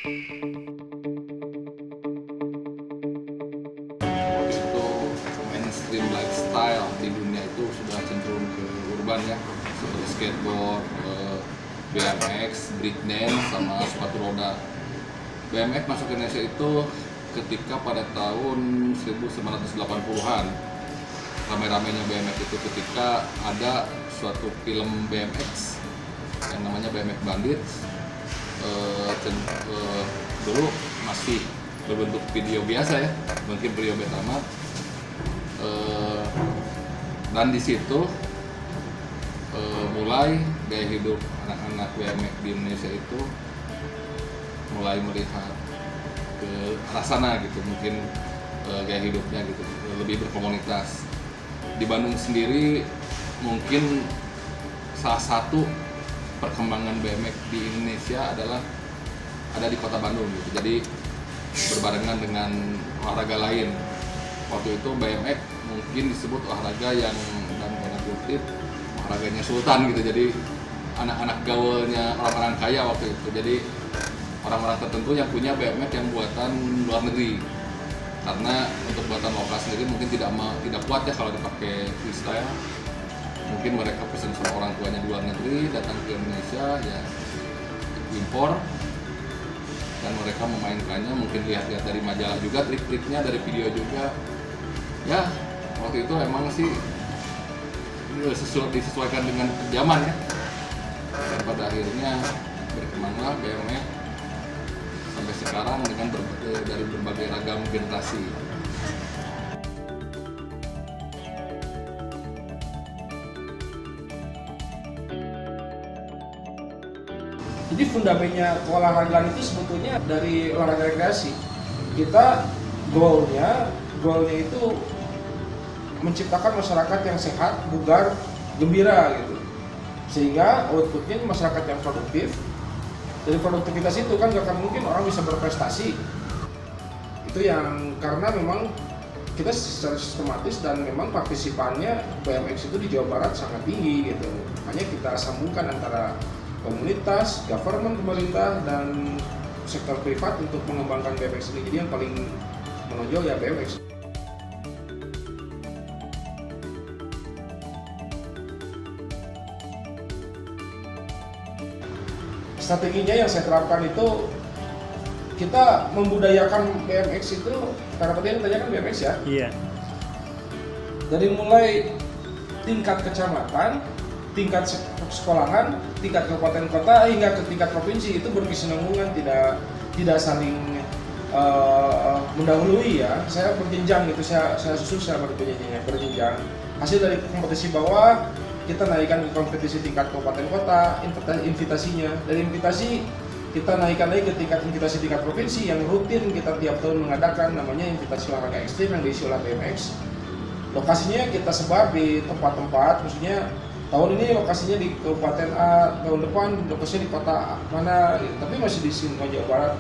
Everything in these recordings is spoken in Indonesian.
Waktu itu mainstream lifestyle di dunia itu sudah cenderung ke urban ya, seperti skateboard, BMX, breakdance, sama sepatu roda. BMX masuk ke Indonesia itu ketika pada tahun 1980-an. Rame-ramenya BMX itu ketika ada suatu film BMX yang namanya BMX Bandits. Dulu masih berbentuk video biasa ya, mungkin video Betamax. Dan di situ mulai gaya hidup anak-anak BMX di Indonesia itu mulai melihat ke arah sana gitu, mungkin gaya hidupnya gitu lebih berkomunitas. Di Bandung sendiri mungkin salah satu perkembangan BMX di Indonesia adalah ada di kota Bandung gitu. Jadi berbarengan dengan olahraga lain. Waktu itu BMX mungkin disebut olahraga yang dan tanda kutip olahraganya sultan gitu. Jadi anak-anak gaulnya orang-orang kaya waktu itu. Jadi orang-orang tertentu yang punya BMX yang buatan luar negeri. Karena untuk buatan lokal sendiri mungkin tidak kuat ya kalau dipakai freestyle. Mungkin mereka pesan sama orang tuanya di luar negeri, datang ke Indonesia ya impor, dan mereka memainkannya, mungkin lihat-lihat dari majalah juga, trik-triknya dari video juga. Ya waktu itu emang sih disesuaikan dengan zaman ya, dan pada akhirnya berkembanglah BMX sampai sekarang dengan dari berbagai ragam generasi. Jadi fundamennya keolahragaan itu sebetulnya dari olahraga rekreasi. Kita goalnya itu menciptakan masyarakat yang sehat, bugar, gembira gitu. Sehingga outputnya masyarakat yang produktif. Dari produktivitas itu kan gak akan mungkin orang bisa berprestasi. Itu yang karena memang kita secara sistematis dan memang partisipannya BMX itu di Jawa Barat sangat tinggi gitu. Makanya kita sambungkan antara komunitas, government, pemerintah, dan sektor privat untuk mengembangkan BMX ini. Jadi yang paling menonjol ya BMX. Strateginya yang saya terapkan itu kita membudayakan BMX itu, karena tadi yang ditanyakan BMX ya. Iya. Dari mulai tingkat kecamatan, tingkat sekolahan, tingkat kabupaten kota hingga ke tingkat provinsi itu berkesinambungan, tidak saling mendahului ya. Saya berjenjang gitu, saya susun secara berjenjang. Hasil dari kompetisi bawah kita naikkan ke kompetisi tingkat kabupaten kota, invitasinya. Dari invitasi kita naikkan lagi ke invitasi tingkat provinsi yang rutin kita tiap tahun mengadakan, namanya invitasi olahraga ekstrim yang diisi oleh BMX. Lokasinya kita sebar di tempat-tempat, maksudnya tahun ini lokasinya di Kabupaten A, tahun depan lokasinya di kota mana, tapi masih di Singkong Jawa Barat,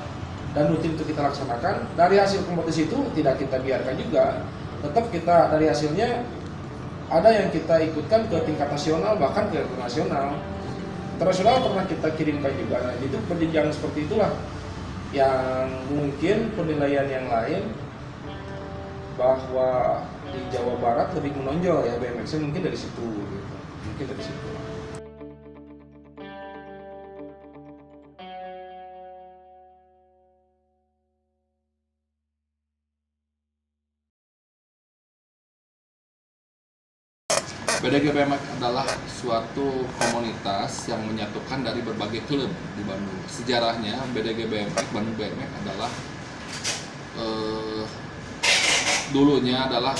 dan rutin itu kita laksanakan. Dari hasil kompetisi itu tidak kita biarkan juga, tetap kita dari hasilnya ada yang kita ikutkan ke tingkat nasional, bahkan ke internasional. Internasional pernah kita kirimkan juga. Nah, itu berjenjang seperti itulah yang mungkin penilaian yang lain bahwa di Jawa Barat lebih menonjol ya BMX mungkin dari situ gitu. Mungkin dari situ. BDG BMX adalah suatu komunitas yang menyatukan dari berbagai klub di Bandung. Sejarahnya BDG BMX, Bandung BMX adalah dulunya adalah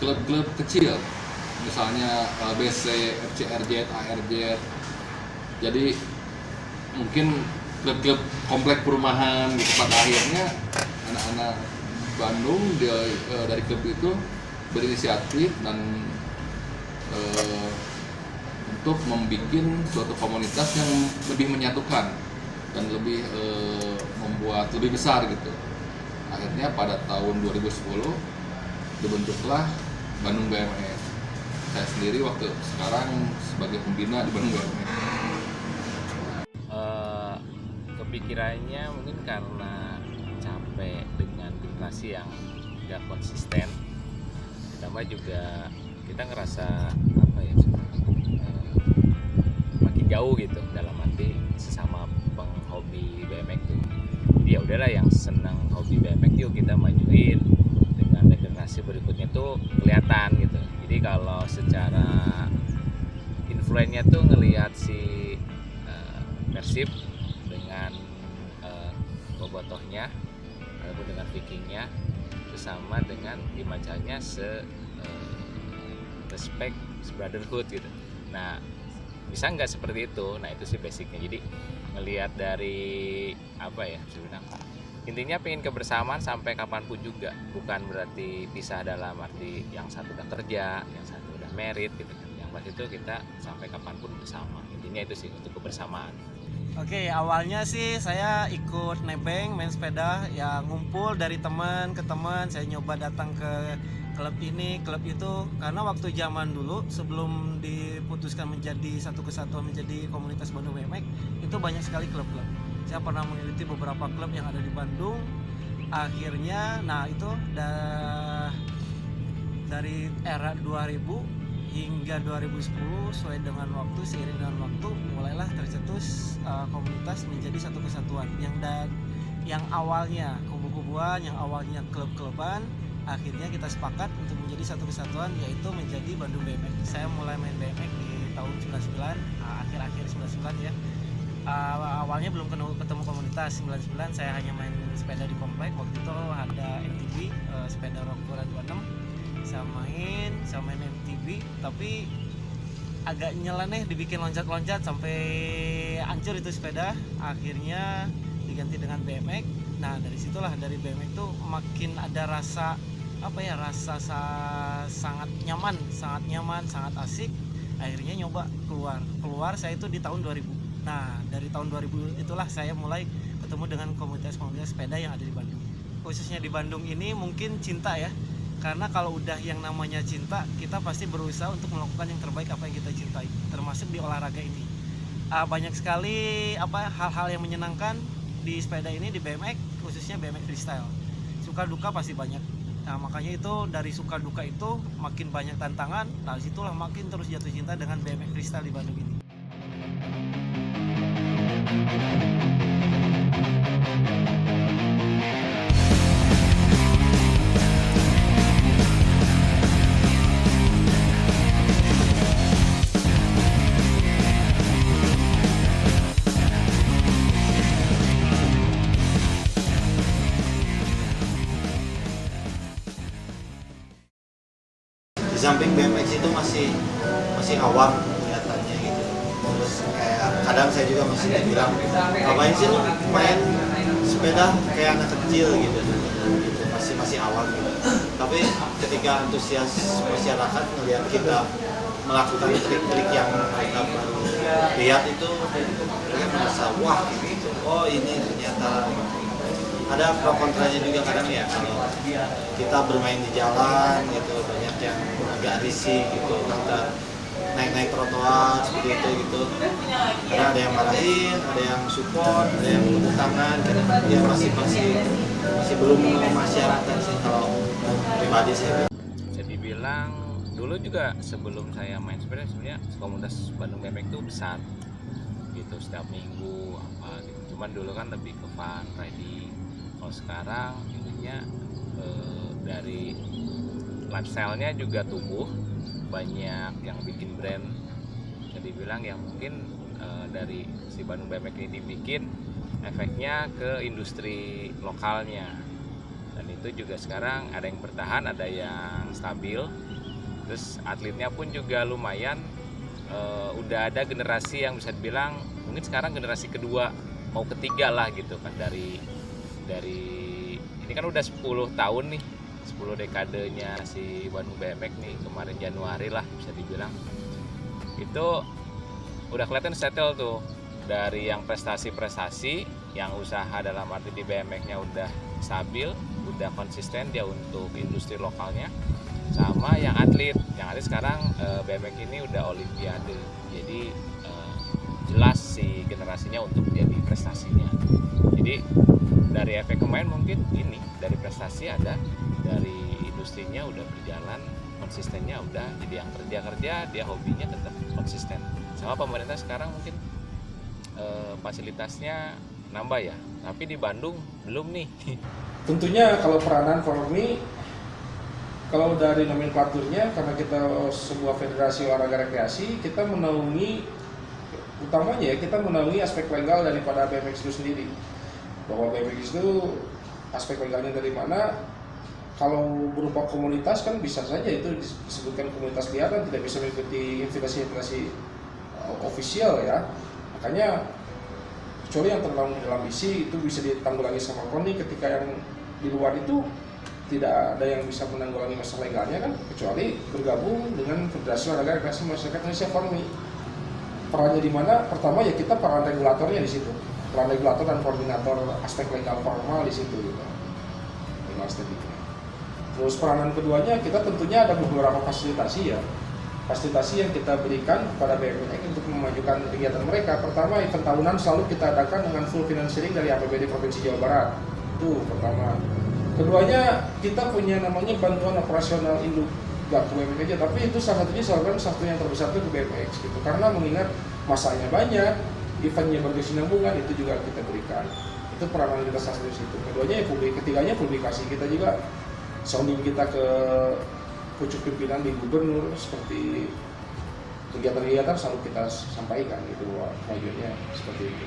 klub-klub kecil, misalnya BC, FCRJ, ARJ. Jadi mungkin klub-klub komplek perumahan gitu. Pada akhirnya anak-anak Bandung dari klub itu berinisiatif dan untuk membuat suatu komunitas yang lebih menyatukan dan lebih membuat lebih besar gitu. Akhirnya pada tahun 2010 dibentuklah Bandung BMX. Saya sendiri waktu sekarang sebagai pembina di Bandung BMX. Kiranya mungkin karena capek dengan generasi yang gak konsisten, ditambah juga kita ngerasa apa ya, makin jauh gitu dalam arti sesama penghobi BMX tuh. Jadi ya udahlah, yang senang hobi BMX yuk kita majuin, dengan generasi berikutnya tuh kelihatan gitu. Jadi kalau secara influennya tuh ngelihat si Persib dengan bobotohnya ataupun dengan Vikingnya itu sama dengan dimacanya respect, brotherhood gitu. Nah, bisa nggak seperti itu? Nah, itu sih basicnya. Jadi ngelihat dari apa ya, sebenarnya intinya pengen kebersamaan sampai kapanpun juga, bukan berarti pisah dalam arti yang satu udah kerja, yang satu udah married gitu kan. Yang pas itu kita sampai kapanpun bersama. Intinya itu sih untuk kebersamaan. Oke, awalnya sih saya ikut nebeng, main sepeda, ya ngumpul dari teman ke teman. Saya nyoba datang ke klub ini, klub itu, karena waktu zaman dulu sebelum diputuskan menjadi satu kesatuan, menjadi komunitas Bandung BMX, itu banyak sekali klub-klub. Saya pernah mengikuti beberapa klub yang ada di Bandung. Akhirnya, nah itu dari era 2000 hingga 2010, sesuai dengan waktu, seiring dengan waktu, mulailah tercetus komunitas menjadi satu kesatuan yang awalnya kubu-kubuan, yang awalnya klub-kluban, akhirnya kita sepakat untuk menjadi satu kesatuan, yaitu menjadi Bandung BMX. Saya mulai main BMX di tahun 99, akhir-akhir 99 ya. Awalnya belum ketemu komunitas. 99 saya hanya main sepeda di komplek. Waktu itu ada MTB, sepeda Rockura 26. Saya main MTB, tapi agak nyeleneh, dibikin loncat-loncat sampai hancur itu sepeda. Akhirnya diganti dengan BMX. Nah, dari situlah, dari BMX itu makin ada rasa sangat nyaman, sangat asik. Akhirnya nyoba keluar saya itu di tahun 2000. Nah, dari tahun 2000 itulah saya mulai ketemu dengan komunitas-komunitas sepeda yang ada di Bandung. Khususnya di Bandung ini mungkin cinta ya. Karena kalau udah yang namanya cinta, kita pasti berusaha untuk melakukan yang terbaik apa yang kita cintai, termasuk di olahraga ini. Banyak sekali hal-hal yang menyenangkan di sepeda ini, di BMX, khususnya BMX freestyle. Suka duka pasti banyak. Nah, makanya itu dari suka duka itu makin banyak tantangan. Nah, situlah makin terus jatuh cinta dengan BMX freestyle di Bandung ini. Di samping BMX itu masih awam kelihatannya gitu. Terus kayak kadang saya juga masih bilang, ngapain sih lu main sepeda kayak anak kecil gitu. Masih awam gitu. Tapi ketika antusias masyarakat melihat kita melakukan trik-trik yang mereka baru lihat, itu mereka merasa wah gitu. Oh, ini ternyata ada pro kontranya juga kadang ya, kalau kita bermain di jalan gitu, banyak yang agak risih gitu, kita naik trotoar seperti itu gitu. Karena ada yang marahin, ada yang support, ada yang tepuk tangan, karena dia masih belum masyarakat sih kalau pribadi saya. Bisa dibilang dulu juga sebelum saya main sepeda, sebenarnya komunitas Bandung BMX itu besar gitu, setiap minggu apa gitu. Cuman dulu kan lebih ke fun riding. Kalau sekarang intinya dari lifestyle-nya juga tumbuh, banyak yang bikin brand. Bisa dibilang yang mungkin dari si Bandung BMX ini dibikin, efeknya ke industri lokalnya. Dan itu juga sekarang ada yang bertahan, ada yang stabil. Terus atletnya pun juga lumayan, udah ada generasi yang bisa dibilang mungkin sekarang generasi kedua mau ketiga lah gitu kan, dari ini kan udah 10 tahun nih, 10 dekadenya si Bandung BMX nih. Kemarin Januari lah bisa dibilang itu udah kelihatan settle tuh, dari yang prestasi-prestasi, yang usaha dalam arti di BMX-nya udah stabil, udah konsisten dia untuk industri lokalnya, sama yang atlet sekarang BMX ini udah olimpiade, jadi jelas si generasinya untuk jadi prestasinya. Jadi dari efek kemarin mungkin ini dari prestasi ada, dari industrinya udah berjalan, konsistennya udah, jadi yang kerja dia hobinya tetap konsisten. Sama pemerintah sekarang mungkin fasilitasnya nambah ya, tapi di Bandung belum nih. Tentunya kalau peranan Formi, kalau dari nomenklaturnya, karena kita sebuah federasi olahraga rekreasi, kita menaungi utamanya ya, kita menaungi aspek legal daripada BMX itu sendiri. Bahwa BMX itu aspek legalnya dari mana? Kalau berupa komunitas kan bisa saja itu disebutkan komunitas liar dan tidak bisa mengikuti invitasi ofisial ya. Makanya kecuali yang tergabung dalam isi itu bisa ditanggulangi sama KONI, ketika yang di luar itu tidak ada yang bisa menanggulangi masalah legalnya kan, kecuali bergabung dengan Federasi Olahraga Rekreasi Masyarakat Indonesia Formi. Perannya di mana? Pertama ya kita peran regulatornya di situ, peran regulator dan koordinator aspek legal formal di situ gitu. Legal statiknya. Terus peranan keduanya kita tentunya ada beberapa fasilitasi ya. Fasilitasi yang kita berikan kepada BMX untuk memajukan kegiatan mereka. Pertama, event tahunan selalu kita adakan dengan full financing dari APBD Provinsi Jawa Barat. Itu pertama. Keduanya, kita punya namanya bantuan operasional induk, gak ke BMX aja, tapi itu salah satunya saluran satu yang terbesar itu ke BMX gitu. Karena mengingat masanya banyak, eventnya berkesinambungan, itu juga kita berikan. Itu peranan kita salah satu di situ. Keduanya ya ketiganya publikasi kita juga, sounding kita ke pucuk pimpinan di gubernur, seperti kegiatan-kegiatan selalu kita sampaikan gitu, majunya seperti itu.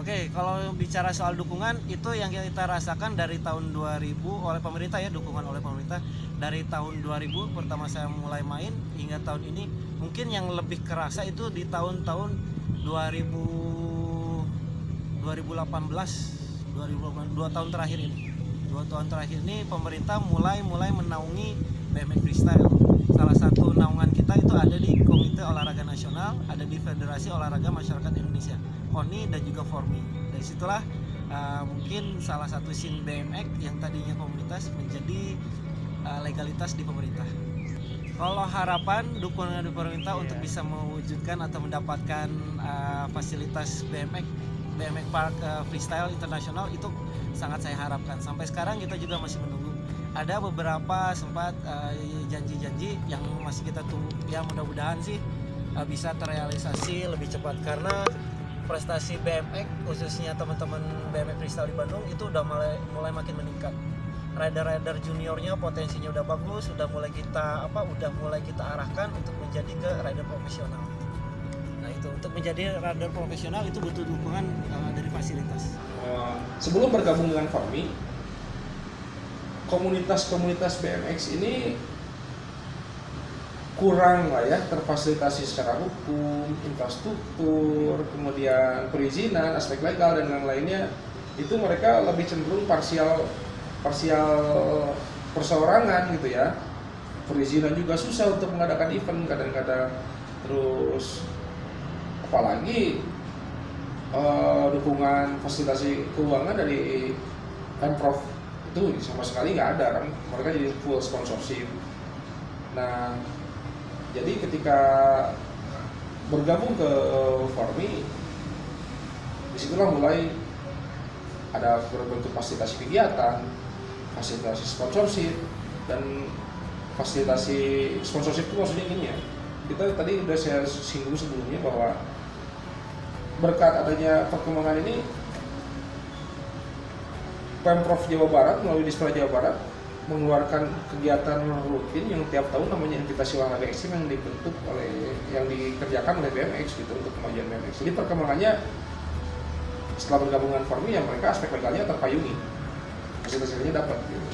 Oke, kalau bicara soal dukungan, itu yang kita rasakan dari tahun 2000 oleh pemerintah ya, dukungan oleh pemerintah dari tahun 2000 pertama saya mulai main hingga tahun ini. Mungkin yang lebih kerasa itu di tahun-tahun 2018, 2 tahun terakhir ini. 2 tahun terakhir ini pemerintah mulai menaungi BMX freestyle. Salah satu naungan kita itu ada di Komite Olahraga Nasional, ada di Federasi Olahraga Masyarakat Indonesia, KONI dan juga Formi. Dari situlah mungkin salah satu scene BMX yang tadinya komunitas menjadi legalitas di pemerintah. Kalau harapan dukungan dari pemerintah untuk bisa mewujudkan atau mendapatkan fasilitas BMX Park Freestyle Internasional itu sangat saya harapkan. Sampai sekarang kita juga masih menunggu. Ada beberapa sempat janji-janji yang masih kita tunggu. Ya mudah-mudahan sih bisa terrealisasi lebih cepat, karena prestasi BMX khususnya teman-teman BMX freestyle di Bandung itu udah mulai makin meningkat. Rider-rider juniornya potensinya udah bagus, udah mulai kita arahkan untuk menjadi ke rider profesional. Nah itu untuk menjadi rider profesional itu butuh dukungan dari fasilitas. Sebelum bergabung dengan Formi, komunitas-komunitas BMX ini kurang lah ya terfasilitasi secara hukum, infrastruktur, kemudian perizinan, aspek legal dan lain-lainnya. Itu mereka lebih cenderung parsial perseorangan gitu ya. Perizinan juga susah untuk mengadakan event kadang-kadang. Terus apalagi dukungan fasilitasi keuangan dari Pemprov itu sama sekali nggak ada kan, mereka jadi full sponsorship. Nah jadi ketika bergabung ke Formi, disitulah mulai ada berbentuk fasilitasi kegiatan, fasilitasi sponsorship, dan fasilitasi sponsorship itu maksudnya gini ya, kita tadi udah saya singgung sebelumnya bahwa berkat adanya perkembangan ini, Pemprov Jawa Barat melalui Dispera Jawa Barat mengeluarkan kegiatan rutin yang tiap tahun namanya invitasi olahraga ekstrim yang dikerjakan oleh BMX gitu untuk kemajuan BMX. Jadi perkembangannya setelah bergabung dengan Formi ya mereka aspek legalnya terpayungi, fasilitas-fasilitasnya dapat gitu.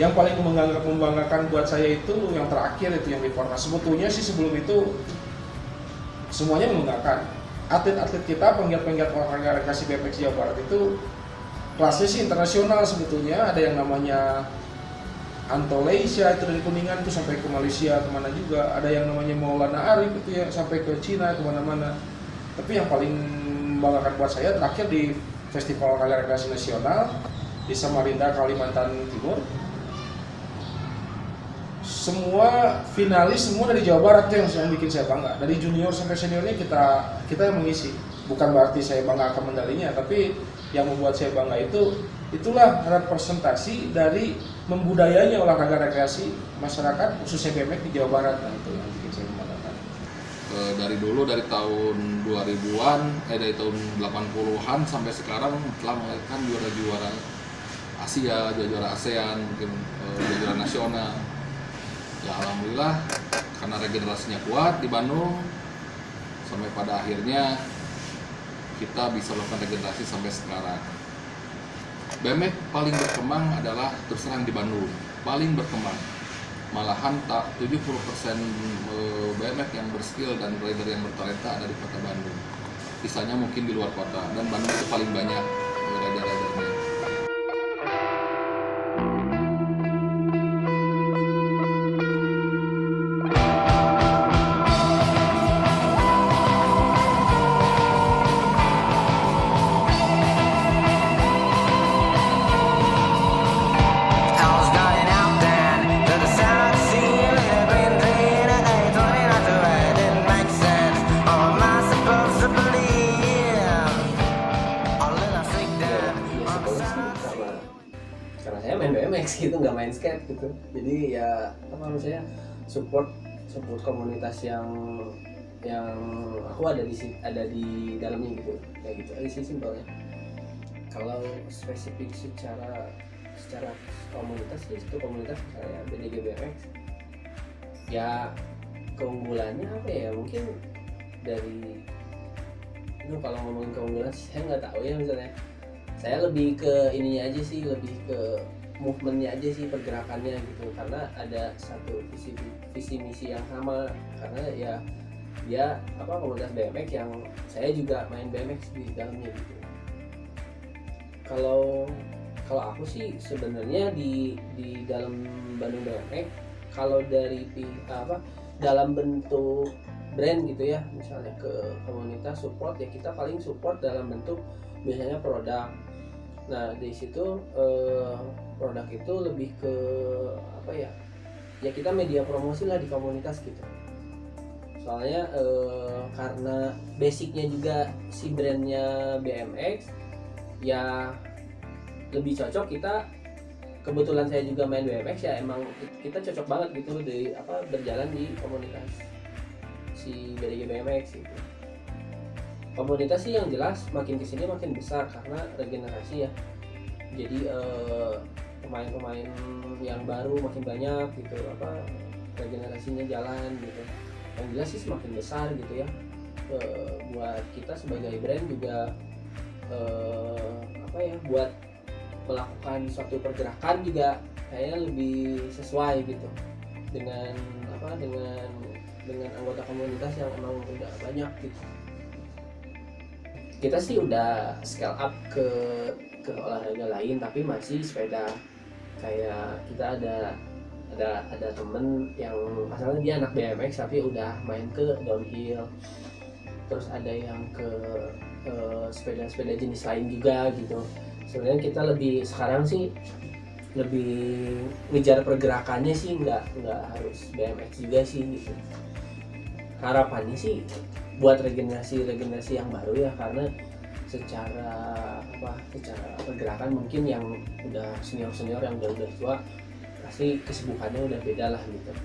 Yang paling membanggakan buat saya itu yang terakhir itu yang di Fornas. Sebetulnya sih sebelum itu semuanya membanggakan. Atlet-atlet kita, penggiat-penggiat olahraga rekreasi BMX Jawa Barat itu kelasnya sih internasional sebetulnya. Ada yang namanya Antolesia itu dari Kuningan itu sampai ke Malaysia kemana juga. Ada yang namanya Maulana Arif itu ya sampai ke Cina kemana-mana. Tapi yang paling membanggakan buat saya terakhir di Festival Olahraga Rekreasi Nasional di Samarinda, Kalimantan Timur. Semua finalis semua dari Jawa Barat tuh yang bikin saya bangga. Dari junior sampai seniornya kita yang mengisi. Bukan berarti saya bangga akan medalinya, tapi yang membuat saya bangga itulah representasi dari membudayanya olahraga rekreasi masyarakat khususnya BMX di Jawa Barat. Nah, itu yang bikin saya membanggakan. Dari dulu dari tahun 2000-an, dari tahun 80-an sampai sekarang telah melahirkan juara-juara Asia, juara-juara ASEAN, mungkin juara nasional. Ya alhamdulillah karena regenerasinya kuat di Bandung sampai pada akhirnya kita bisa melakukan regenerasi sampai sekarang. BMX paling berkembang adalah terus terang di Bandung, paling berkembang. Malahan 70% BMX yang berskill dan rider yang bertalenta ada di kota Bandung. Sisanya mungkin di luar kota dan Bandung itu paling banyak rider-ridernya. Karena saya main BMX gitu, nggak main skate gitu. Jadi ya apa namanya support komunitas yang aku ada di dalamnya gitu, kayak gitu aja sih simpelnya. Kalau spesifik secara komunitas sih itu komunitas saya BDG BMX ya keunggulannya apa ya, mungkin dari itu kalau ngomongin keunggulan saya nggak tahu ya, misalnya saya lebih ke ininya aja sih, lebih ke movementnya aja sih, pergerakannya gitu, karena ada satu visi misi yang sama, karena ya dia komunitas BMX yang saya juga main BMX di dalamnya gitu. Kalau aku sih sebenarnya di dalam Bandung BMX kalau dari dalam bentuk brand gitu ya, misalnya ke komunitas support ya kita paling support dalam bentuk biasanya produk. Nah di situ produk itu lebih ke ya kita media promosi lah di komunitas gitu. Soalnya karena basicnya juga si brandnya BMX ya lebih cocok kita. Kebetulan saya juga main BMX ya emang kita cocok banget gitu berjalan di komunitas si BDG BMX gitu. Komunitas sih yang jelas makin kesini makin besar karena regenerasi ya. Jadi pemain-pemain yang baru makin banyak gitu, regenerasinya jalan gitu. Yang jelas sih semakin besar gitu ya. Buat kita sebagai brand juga buat melakukan suatu pergerakan juga kayaknya lebih sesuai gitu dengan anggota komunitas yang emang udah banyak gitu. Kita sih udah scale up ke olahraga lain tapi masih sepeda. Kayak kita ada temen yang asalnya dia anak BMX tapi udah main ke downhill. Terus ada yang ke sepeda jenis lain juga gitu. Sebenarnya kita sekarang sih lebih ngejar pergerakannya sih, nggak harus BMX juga sih gitu. Harapannya sih buat regenerasi yang baru ya, karena secara pergerakan mungkin yang udah senior yang udah tua pasti kesibukannya udah beda lah gitu.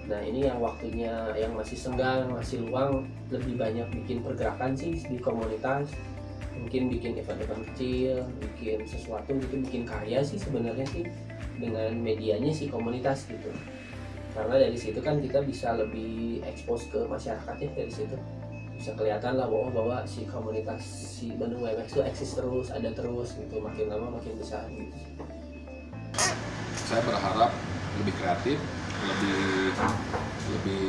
Nah ini yang waktunya yang masih senggang, masih luang, lebih banyak bikin pergerakan sih di komunitas. Mungkin bikin event-event kecil, bikin sesuatu gitu, bikin karya sih sebenarnya sih dengan medianya si komunitas gitu. Karena dari situ kan kita bisa lebih expose ke masyarakatnya, dari situ bisa kelihatan lah bahwa si komunitas si Bandung BMX itu eksis terus, ada terus gitu, makin lama makin besar gitu. Saya berharap lebih kreatif, lebih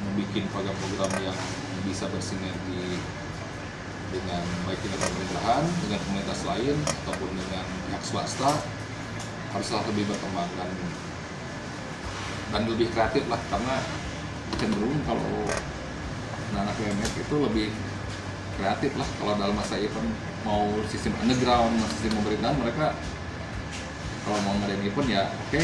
membuat program-program yang bisa bersinergi dengan baik dengan pemerintahan, dengan komunitas lain ataupun dengan pihak swasta, haruslah lebih berkembang dan lebih kreatif lah, karena cenderung kalau anak BMX itu lebih kreatif lah kalau dalam masa event, mau sistem underground, mau sistem pemerintahan, mereka kalau mau ngadain event ya oke,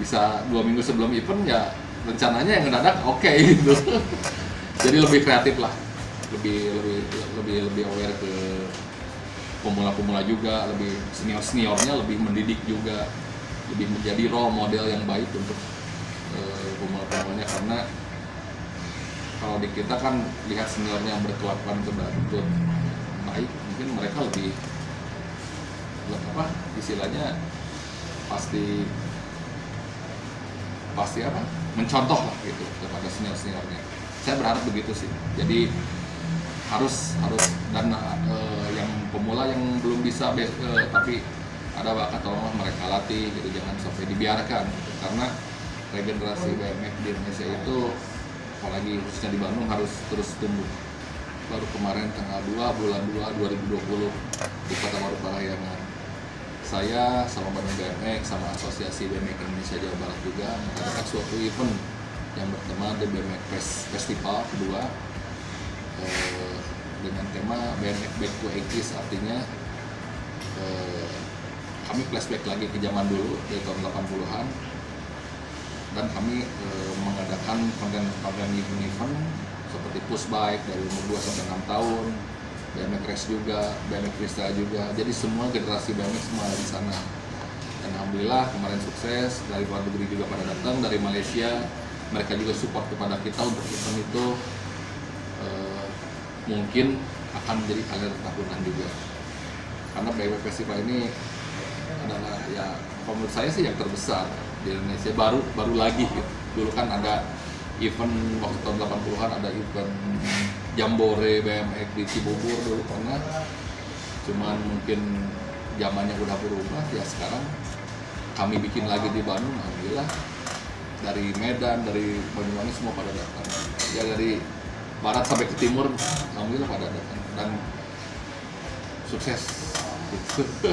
bisa 2 minggu sebelum event ya rencananya yang ngedadak oke gitu. Jadi lebih kreatif lah, lebih aware ke pemula-pemula juga, lebih seniornya lebih mendidik juga, lebih menjadi role model yang baik untuk pemula-pemulanya, karena kalau di kita kan lihat seniornya yang berkelakuan betul baik, mungkin mereka lebih apa istilahnya pasti apa mencontoh lah gitu kepada seniornya. Saya berharap begitu sih. Jadi harus dan yang pemula yang belum bisa tapi ada bakat, tolonglah mereka latih gitu, jangan sampai dibiarkan gitu. Karena regenerasi BMX di Indonesia itu apalagi khususnya di Bandung harus terus tumbuh. Baru kemarin tanggal 2 bulan 2 2020 di Kota Baru Parahyangan, saya sama Bandung BMX sama Asosiasi BMX Indonesia Jawa Barat juga mengadakan suatu event yang bertema The BMX Festival kedua dengan tema BMX Back to 80s, artinya kami flashback lagi ke zaman dulu dari tahun 80-an, dan kami mengadakan konten event seperti push bike dari umur 2 sampai 6 tahun, BMX race juga, BMX freestyle juga. Jadi semua generasi BMX semua ada di sana. Dan alhamdulillah kemarin sukses, dari luar negeri juga pada datang, dari Malaysia mereka juga support kepada kita untuk event itu. Mungkin akan menjadi kalender tahunan juga. Karena BMX Festival ini adalah ya menurut saya sih yang terbesar di Indonesia, baru lagi gitu. Dulu kan ada event waktu tahun 80-an, ada event Jambore BMX di Cibubur dulu pernah, cuman mungkin zamannya udah berubah ya. Sekarang kami bikin lagi di Bandung, alhamdulillah dari Medan, dari Banyuwangi semua pada datang ya, dari barat sampai ke timur alhamdulillah pada datang dan sukses gitu.